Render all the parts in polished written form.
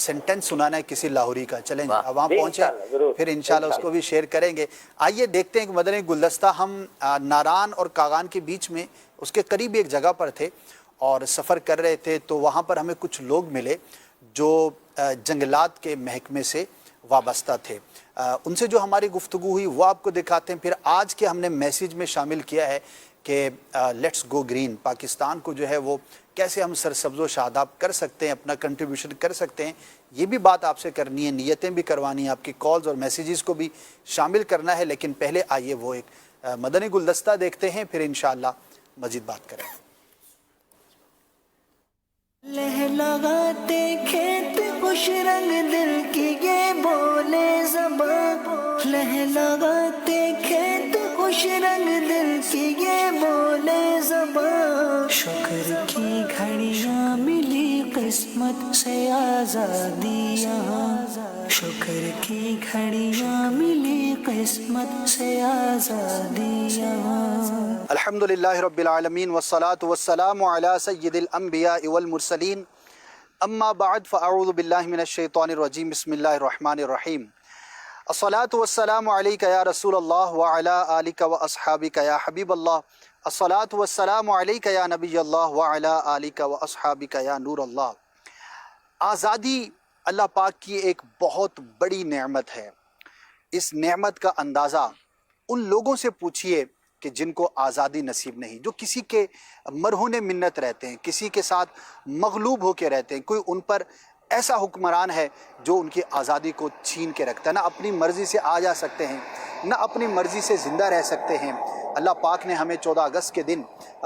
Sentence सुनाना है किसी लाहौरी का। चलें अब वहाँ पहुँचे फिर इंशाल्लाह उसको भी शेयर करेंगे। आइए देखते हैं कि मदनी गुलदस्ता हम नारान और कागान के बीच में उसके करीब एक जगह पर थे और सफ़र कर रहे थे, तो वहाँ पर हमें कुछ लोग मिले जो जंगलात के महकमे से वाबस्ता थे। उनसे जो हमारी गुफ्तगू हुई वो आपको दिखाते हैं। फिर आज के हमने मैसेज में शामिल किया है कि लेट्स गो ग्रीन, पाकिस्तान को जो है वो कैसे हम सरसब्ज़ो शादाब कर सकते हैं, अपना कंट्रीब्यूशन कर सकते हैं, ये भी बात आपसे करनी है, नियतें भी करवानी है, आपकी कॉल्स और मैसेजेस को भी शामिल करना है। लेकिन पहले आइए वो एक मदनी गुलदस्ता देखते हैं, फिर इंशाअल्लाह मज़ीद बात करेंगे। लहलगाते खेत खुश रंग दिल की ये बोले ज़बां, लहलगाते खेत खुश रंग दिल की ये बोले ज़बां। शुक्र की घड़ियाँ मिली किस्मत से आज़ादियाँ, शुक्र की घड़ियाँ मिली किस्मत से आज़ादियाँ। अल्हम्दुलिल्लाहि रब्बिल आलमीन वस्सलातु वस्सलामु अला सय्यिदिल अंबिया वल मुरसलीन अम्मा बाद फ़अऊज़ु बिल्लाहि मिनश शैतानिर रजीम बिस्मिल्लाहिर रहमानिर रहीम। अस्सलातु वस्सलामु अलैका या रसूलल्लाह व अला आलिका व अस्हाबिका या हबीबल्लाह, अस्सलातु वस्सलामु अलैका या नबियल्लाह व अला आलिका व अस्हाबिका या नूरल्लाह। आज़ादी अल्लाह पाक की एक बहुत बड़ी नेमत है। इस नेमत का अंदाज़ा उन लोगों से पूछिए कि जिनको आज़ादी नसीब नहीं, जो किसी के मरहूने मिन्नत रहते हैं, किसी के साथ मगलूब होके रहते हैं। कोई उन पर ऐसा हुक्मरान है जो उनकी आज़ादी को छीन के रखता है। ना अपनी मर्ज़ी से आ जा सकते हैं, ना अपनी मर्ज़ी से ज़िंदा रह सकते हैं। अल्लाह पाक ने हमें 14 अगस्त के दिन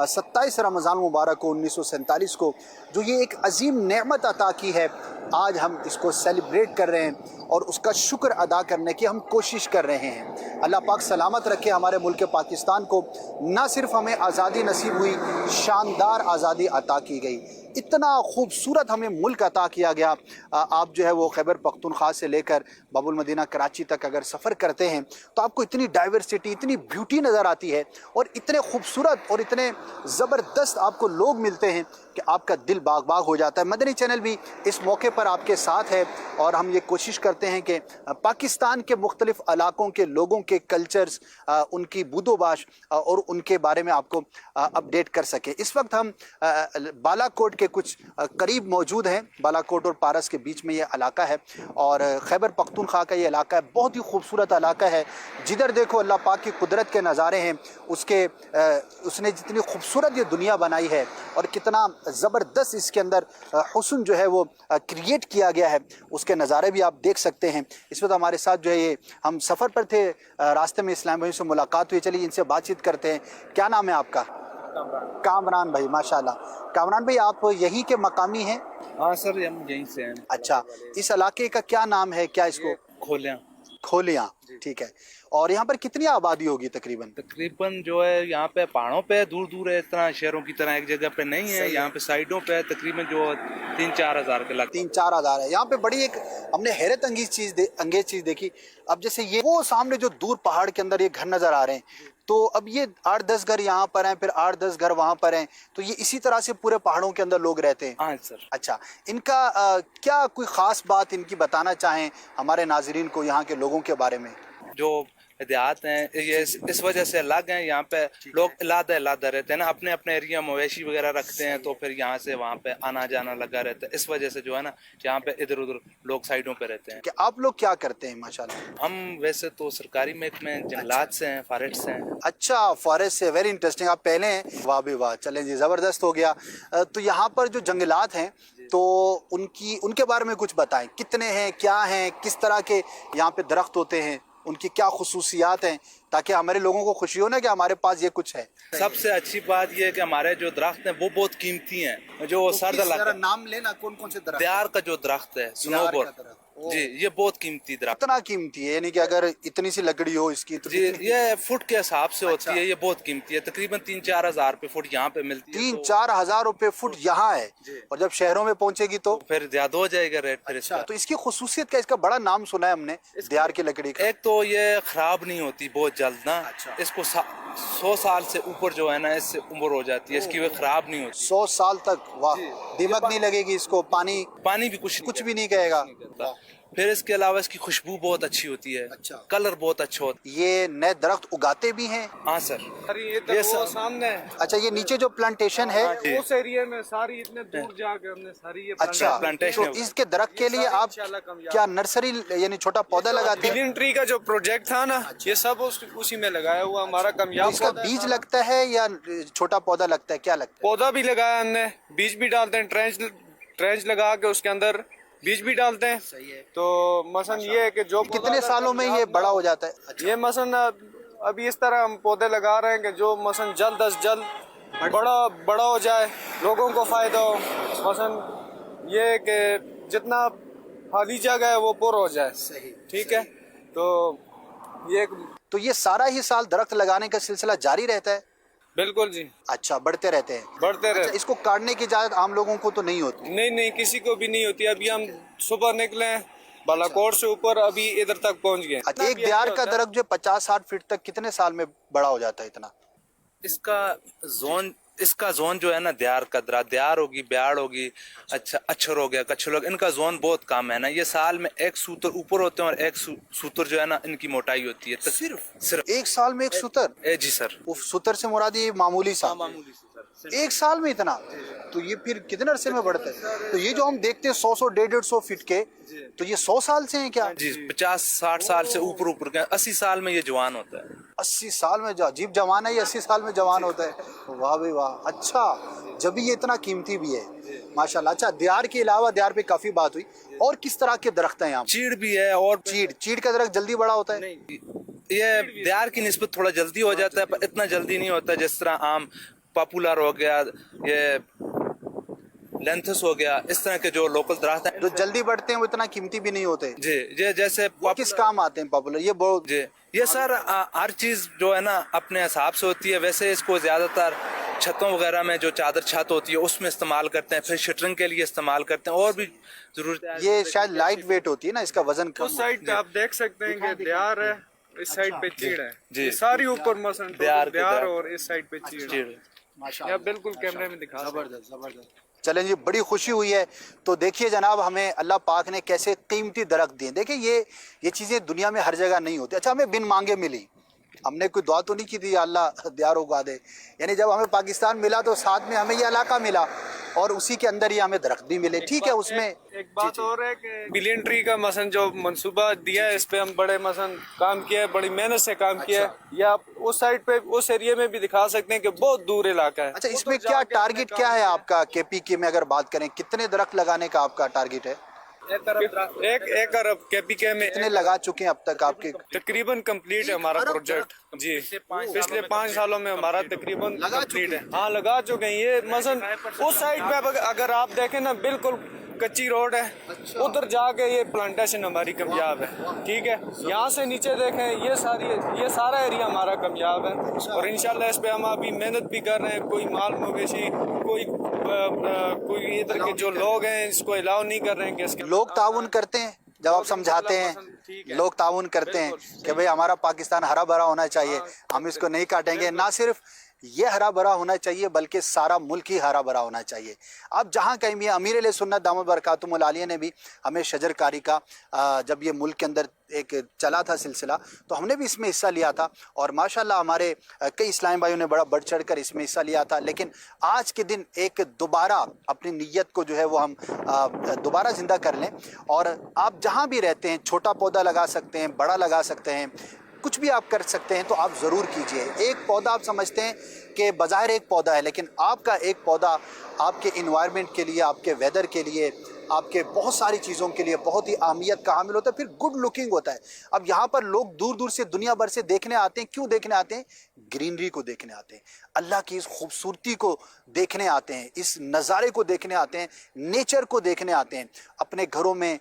27 रमज़ान मुबारक को 1947 को जो ये एक अजीम नेमत अता की है, आज हम इसको सेलिब्रेट कर रहे हैं और उसका शुक्र अदा करने की हम कोशिश कर रहे हैं। अल्लाह पाक सलामत रखे हमारे मुल्क पाकिस्तान को। ना सिर्फ हमें आज़ादी नसीब हुई, शानदार आज़ादी अता की गई, इतना खूबसूरत हमें मुल्क अता किया गया। आप जो है वो खैबर पख्तूनख्वा से लेकर बाबुल मदीना कराची तक अगर सफ़र करते हैं तो आपको इतनी डाइवर्सिटी, इतनी ब्यूटी नज़र आती है और इतने खूबसूरत और इतने ज़बरदस्त आपको लोग मिलते हैं कि आपका दिल बाग बाग हो जाता है। मदनी चैनल भी इस मौके पर आपके साथ है और हम ये कोशिश करते हैं कि पाकिस्तान के मुख्तलिफ़ इलाकों के लोगों के कल्चर्स, उनकी बूदोबाश और उनके बारे में आपको अपडेट कर सकें। इस वक्त हम बालाकोट के कुछ करीब मौजूद हैं। बालाकोट और पारस के बीच में ये इलाका है और खैबर पख्तूनख्वा का ये इलाका है, बहुत ही खूबसूरत इलाका है। जिधर देखो अल्लाह पाक की कुदरत के नज़ारे हैं। उसने जितनी खूबसूरत ये दुनिया बनाई है और कितना ज़बरदस्त इसके अंदर हुस्न जो है वो क्रिएट किया गया है, उसके नज़ारे भी आप देख सकते हैं। इस वक्त हमारे साथ जो है ये हम सफ़र पर थे, रास्ते में इस्लाम भाई से मुलाकात हुई। चलिए इनसे बातचीत करते हैं। क्या नाम है आपका? कामरान भाई, माशाल्लाह। कामरान भाई आप यहीं के मकामी हैं? हाँ सर, हम यहीं से हैं। अच्छा, इस इलाके का क्या नाम है? क्या इसको? खोलियां। खोलियां, ठीक है। और यहाँ पर कितनी आबादी होगी तकरीबन? तकरीबन जो है यहाँ पे पहाड़ों पे दूर दूर है, इतना शहरों की तरह एक जगह पे नहीं है। यहाँ पे साइडों पे तकरीबन जो 3-4 हज़ार के लगभग 3-4 हज़ार है। यहाँ पे बड़ी एक हमने हैरत अंगेज चीज़ देखी। अब जैसे ये वो सामने जो दूर पहाड़ के अंदर ये घर नज़र आ रहे हैं, तो अब ये 8-10 घर यहाँ पर हैं, फिर 8-10 घर वहाँ पर हैं, तो ये इसी तरह से पूरे पहाड़ों के अंदर लोग रहते हैं। हाँ सर। अच्छा, इनका क्या कोई ख़ास बात इनकी बताना चाहें हमारे नाजरीन को यहाँ के लोगों के बारे में? जो देहात हैं ये इस वजह से अलग हैं। यहाँ पे लोग इलादा रहते हैं ना, अपने अपने एरिया मवेशी वगैरह रखते हैं, तो फिर यहाँ से वहाँ पे आना जाना लगा रहता है। इस वजह से जो है ना यहाँ पे इधर उधर लोग साइडों पे रहते हैं। कि आप लोग क्या करते हैं? माशाल्लाह। हम वैसे तो सरकारी महकमे जंगलात से हैं, फॉरेस्ट से हैं। अच्छा, फॉरेस्ट से, वेरी इंटरेस्टिंग। आप पहले हैं? वाह भी वाह, चलें जी, ज़बरदस्त हो गया। तो यहाँ पर जो जंगलात हैं तो उनके बारे में कुछ बताएं, कितने हैं, क्या हैं, किस तरह के यहाँ पे दरख्त होते हैं, उनकी क्या खुसूसियात हैं, ताकि हमारे लोगों को खुशी हो ना कि हमारे पास ये कुछ है। सबसे अच्छी बात ये है कि हमारे जो दरख्त हैं वो बहुत कीमती हैं। जो तो सर्द इलाका, नाम लेना, कौन कौन से दरख्त? देयार का जो दरख्त है, स्नोबोर जी, ये बहुत कीमती दरख्त। इतना कीमती है? यानी कि अगर इतनी सी लकड़ी हो इसकी तो जी, ये फुट के हिसाब से होती है। ये बहुत कीमती है, तकरीबन 3-4 हज़ार रुपए फुट यहाँ पे मिलती है। 3-4 हज़ार रुपए फुट यहाँ है, और जब शहरों में पहुंचेगी तो फिर ज्यादा हो जाएगा रेट। फिर अच्छा, तो इसकी खुसूसियत क्या? इसका बड़ा नाम सुना है हमने देयार की लकड़ी का। एक तो ये खराब नहीं होती बहुत जल्द ना। अच्छा। इसको 100 साल से ऊपर जो है ना इससे उम्र हो जाती है, इसकी वो खराब नहीं होती। 100 साल तक, वाह, दीमक नहीं लगेगी इसको, पानी पानी भी कुछ भी नहीं कहेगा। फिर इसके अलावा इसकी खुशबू बहुत अच्छी होती है, अच्छा। कलर बहुत अच्छा होता ये नए दरख्त उगाते भी हैं? है। हाँ सर, ये सब सामने है, अच्छा, ये नीचे जो प्लांटेशन है, उस एरिया में सारी इतने दूर जाके हमने सारी ये अच्छा, प्लांटेशन तो इसके दरख्त के लिए आप क्या नर्सरी यानी छोटा पौधा लगाते हैं? बिलियन ट्री का जो प्रोजेक्ट था ना, ये सब उसी में लगाया हुआ हमारा कामयाब इसका पौधा बीज था। लगता है या छोटा पौधा लगता है, क्या लगता पौधा भी लगाया हमने, बीज भी डालते हैं, ट्रेंच लगा के उसके अंदर बीज भी डालते हैं। सही है। तो मसन ये है कि जो है? कितने सालों में ये बड़ा हो जाता है? ये मसन अभी इस तरह हम पौधे लगा रहे हैं कि जो मसन जल्द अज जल्द बड़ा हो जाए, लोगों को फायदा हो। मसन ये है कि जितना खाली जगह है वो पुर हो जाए। सही। ठीक है, तो ये तो ये सारा ही साल दरख्त लगाने का सिलसिला जारी रहता है? बिल्कुल जी, अच्छा, बढ़ते रहते हैं। बढ़ते अच्छा, रहे। इसको काटने की इजाजत आम लोगों को तो नहीं होती? नहीं, किसी को भी नहीं होती। अभी हम सुबह निकले हैं बालाकोट से ऊपर, अभी इधर तक पहुंच गए। अच्छा, एक दियार का दरख्त जो 50-60 फीट तक कितने साल में बड़ा हो जाता है इतना? इसका जोन जो है ना, दियार कदरा, दियार होगी, ब्याड़ होगी, अच्छा, अक्षर हो गया, कच्छर हो गया, इनका जोन बहुत कम है ना। ये साल में एक सूतर ऊपर होते हैं और एक सूतर जो है ना इनकी मोटाई होती है। सिर्फ एक साल में एक सूतर? जी सर। वो सूतर से मुराद ये मामूली सा? एक साल में इतना? तो ये फिर कितने अरसे में बढ़ता है? तो ये जो हम देखते हैं 100 150 फीट के, तो ये 100 साल से हैं क्या? जी, 50-60 साल से ऊपर के, 80 साल में ये जवान होता है। 80 साल में अजीब जवान है, ये 80 साल में जवान होता है। वाह भाई वाह, अच्छा, जब ये इतना कीमती भी है माशाल्लाह। अच्छा, दियार के अलावा, दियार पे काफी बात हुई, और किस तरह के दरख्त हैं यहाँ? चीड़ भी है, और चीड़ का दरख्त जल्दी बड़ा होता है? ये दियार की निस्बत थोड़ा जल्दी हो जाता है, पर इतना जल्दी नहीं होता। जिस तरह आम पॉपुलर हो गया, ये लेंथस हो गया, इस तरह के जो लोकल दरख्त हैं जो जल्दी बढ़ते हैं वो इतना कीमती भी नहीं होते। जी, ये जैसे किस काम आते हैं पॉपुलर? ये बहुत जी, ये सर हर चीज जो है ना अपने हिसाब से होती है। वैसे इसको ज्यादातर छतों वगैरह में जो चादर छत होती है उसमें इस्तेमाल करते हैं, फिर शटरिंग के लिए इस्तेमाल करते हैं, और भी जरूरत। ये शायद लाइट वेट होती है ना, इसका वजन कम उस साइड पे आप देख सकते हैं कि दियार है, इस साइड पे चीड़ है जी। ये सारी ऊपर मसन दियार और इस साइड पे चीड़ है। माशाल्लाह। आप बिल्कुल कैमरे में दिखा सकते हैं। जबरदस्त। चलें जी, बड़ी खुशी हुई है। तो देखिए जनाब, हमें अल्लाह पाक ने कैसे कीमती दरख्त दिए। देखिए ये चीज़ें दुनिया में हर जगह नहीं होती। अच्छा, हमें बिन मांगे मिली, हमने कोई दुआ तो नहीं की थी अल्लाह दियार उगा दे। यानी जब हमें पाकिस्तान मिला तो साथ में हमें ये इलाका मिला, और उसी के अंदर ही हमें दरख्त भी मिले। ठीक है, उसमें एक बात और है कि बिलियन ट्री का मसन जो मंसूबा दिया है, इस पे हम बड़े मसन काम किया है, बड़ी मेहनत से काम किया है। या आप उस साइड पे, उस एरिया में भी दिखा सकते हैं कि बहुत दूर इलाका है। अच्छा, इसमें क्या टारगेट क्या है आपका? केपीके में अगर बात करें, कितने दरख्त लगाने का आपका टारगेट है? एक अरब केपीके में कितने लगा चुके हैं अब तक आपके? तकरीबन कंप्लीट है हमारा प्रोजेक्ट जी। पिछले 5 सालों में हमारा तकरीबन कंप्लीट है। हाँ, लगा चुके हैं। ये मसन उस साइड पे अगर आप देखें ना, बिल्कुल कच्ची रोड है, उधर जाके ये प्लांटेशन हमारी कामयाब है। ठीक है, यहाँ से नीचे देखें, ये सारा एरिया हमारा कामयाब है, और इंशाल्लाह इस पे हम अभी मेहनत भी कर रहे हैं। कोई माल मवेशी, कोई इधर के जो लोग हैं इसको अलाउ नहीं कर रहे हैं कि इसके लोग ताउन करते हैं जब आप समझाते हैं? लोग ताउन करते हैं कि भाई हमारा पाकिस्तान हरा भरा होना चाहिए, हम इसको नहीं काटेंगे। ना सिर्फ ये हरा भरा होना चाहिए बल्कि सारा मुल्क ही हरा भरा होना चाहिए। आप जहाँ कहीं भी, अमीर अहले सुन्नत दामद बरकातुहुल आलिया ने भी हमें शजरकारी का जब ये मुल्क के अंदर एक चला था सिलसिला, तो हमने भी इसमें हिस्सा लिया था, और माशाल्लाह हमारे कई इस्लामी भाइयों ने बड़ा बढ़ चढ़ कर इसमें हिस्सा लिया था। लेकिन आज के दिन एक दोबारा अपनी नीयत को जो है वो हम दोबारा ज़िंदा कर लें। और आप जहाँ भी रहते हैं, छोटा पौधा लगा सकते हैं, बड़ा लगा सकते हैं, कुछ भी आप कर सकते हैं, तो आप ज़रूर कीजिए। एक पौधा आप समझते हैं कि बज़ाहिर एक पौधा है, लेकिन आपका एक पौधा आपके इन्वायरमेंट के लिए, आपके वेदर के लिए, आपके बहुत सारी चीज़ों के लिए बहुत ही अहमियत का हामिल होता है। फिर गुड लुकिंग होता है। अब यहाँ पर लोग दूर दूर से, दुनिया भर से देखने आते हैं। क्यों देखने आते हैं? ग्रीनरी को देखने आते हैं, अल्लाह की इस खूबसूरती को देखने आते हैं, इस नज़ारे को देखने आते हैं, नेचर को देखने आते हैं। अपने घरों में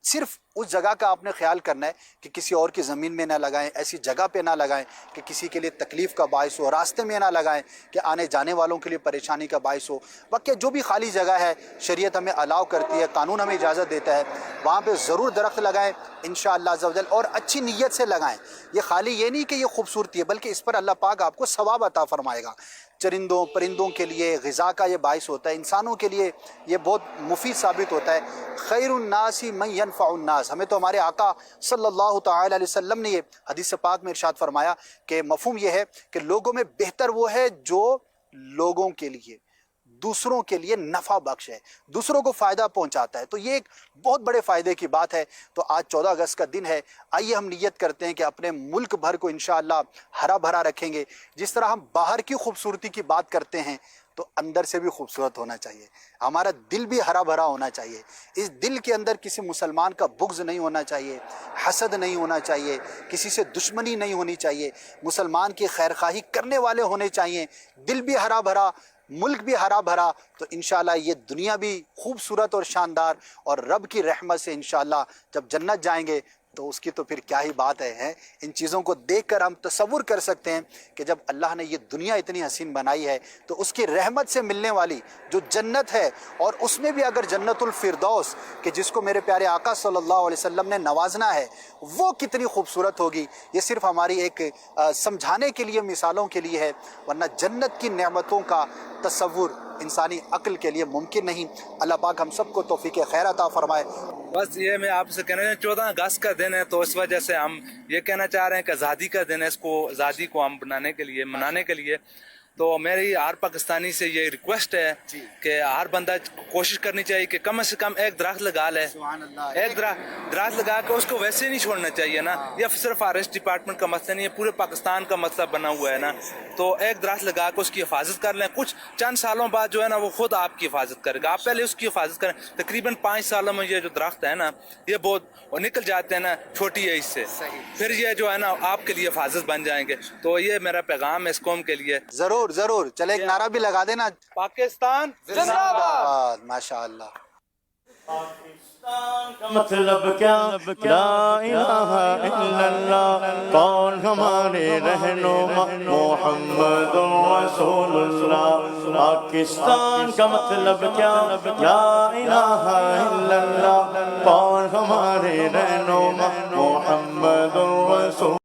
सिर्फ اس جگہ کا آپ نے خیال کرنا ہے کہ کسی اور کی زمین میں نہ لگائیں، ایسی جگہ پہ نہ لگائیں کہ کسی کے لیے تکلیف کا باعث ہو، راستے میں نہ لگائیں کہ آنے جانے والوں کے لیے پریشانی کا باعث ہو۔ واقعہ جو بھی خالی جگہ ہے شریعت ہمیں الاؤ کرتی ہے، قانون ہمیں اجازت دیتا ہے، وہاں پہ ضرور درخت لگائیں انشاءاللہ عز و جل، اور اچھی نیت سے لگائیں۔ یہ خالی یہ نہیں کہ یہ خوبصورتی ہے، بلکہ اس پر اللہ پاک آپ کو ثواب عطا فرمائے گا۔ چرندوں پرندوں کے لیے غذا کا یہ باعث ہوتا ہے، انسانوں کے لیے یہ بہت مفید ثابت ہوتا ہے۔ خیر الناس من ينفع الناس، ہمیں تو ہمارے آقا صلی اللہ تعالی علیہ وسلم نے یہ حدیث پاک میں ارشاد فرمایا کہ مفہوم یہ ہے کہ لوگوں میں بہتر وہ ہے جو لوگوں کے لیے، دوسروں کے لیے نفع بخش ہے، دوسروں کو فائدہ پہنچاتا ہے۔ تو یہ ایک بہت بڑے فائدے کی بات ہے۔ تو آج 14 اگست کا دن ہے، آئیے ہم نیت کرتے ہیں کہ اپنے ملک بھر کو انشاءاللہ ہرا بھرا رکھیں گے۔ جس طرح ہم باہر کی خوبصورتی کی بات کرتے ہیں تو اندر سے بھی خوبصورت ہونا چاہیے، ہمارا دل بھی ہرا بھرا ہونا چاہیے۔ اس دل کے اندر کسی مسلمان کا بغض نہیں ہونا چاہیے، حسد نہیں ہونا چاہیے، کسی سے دشمنی نہیں ہونی چاہیے، مسلمان کی خیرخواہی کرنے والے ہونے چاہیے، دل بھی ہرا بھرا، ملک بھی ہرا بھرا، تو انشاءاللہ یہ دنیا بھی خوبصورت اور شاندار، اور رب کی رحمت سے انشاءاللہ جب جنت جائیں گے تو اس کی تو پھر کیا ہی بات ہے۔ ان چیزوں کو دیکھ کر ہم تصور کر سکتے ہیں کہ جب اللہ نے یہ دنیا اتنی حسین بنائی ہے تو اس کی رحمت سے ملنے والی جو جنت ہے، اور اس میں بھی اگر جنت الفردوس کہ جس کو میرے پیارے آقا صلی اللہ علیہ وسلم نے نوازنا ہے، وہ کتنی خوبصورت ہوگی۔ یہ صرف ہماری ایک سمجھانے کے لیے، مثالوں کے لیے ہے، ورنہ جنت کی نعمتوں کا تصور انسانی عقل کے لیے ممکن نہیں۔ اللہ پاک ہم سب کو توفیق خیر عطا فرمائے۔ بس یہ میں آپ سے کہنا چاہوں 14 اگست کا دن ہے، تو اس وجہ سے ہم یہ کہنا چاہ رہے ہیں کہ آزادی کا دن ہے، اس کو آزادی کو ہم منانے کے لیے تو میری ہر پاکستانی سے یہ ریکویسٹ ہے کہ ہر بندہ کوشش کرنی چاہیے کہ کم سے کم ایک درخت لگا لے۔ ایک درخت لگا کے اس کو ویسے نہیں چھوڑنا چاہیے نا، یہ صرف فارسٹ ڈپارٹمنٹ کا مسئلہ نہیں ہے، پورے پاکستان کا مسئلہ بنا ہوا ہے نا۔ تو ایک درخت لگا کے اس کی حفاظت کر لیں، کچھ چند سالوں بعد جو ہے نا وہ خود آپ کی حفاظت کرے گا۔ آپ پہلے اس کی حفاظت کریں، تقریباً 5 سالوں میں یہ جو درخت ہے نا یہ بہت نکل جاتے ہیں نا چھوٹی ایج سے، پھر یہ جو ہے نا آپ کے لیے حفاظت بن جائیں گے۔ تو یہ میرا پیغام ہے اس قوم کے لیے۔ ضرور ضرور، چلے ایک نعرہ بھی لگا دینا، پاکستان زندہ باد۔ ماشاء اللہ۔ مطلب کیا لا الہ الا اللہ، کون ہمارے رہنما محمد رسول اللہ۔ پاکستان کا مطلب کیا لا الہ الا اللہ، کون ہمارے رہنما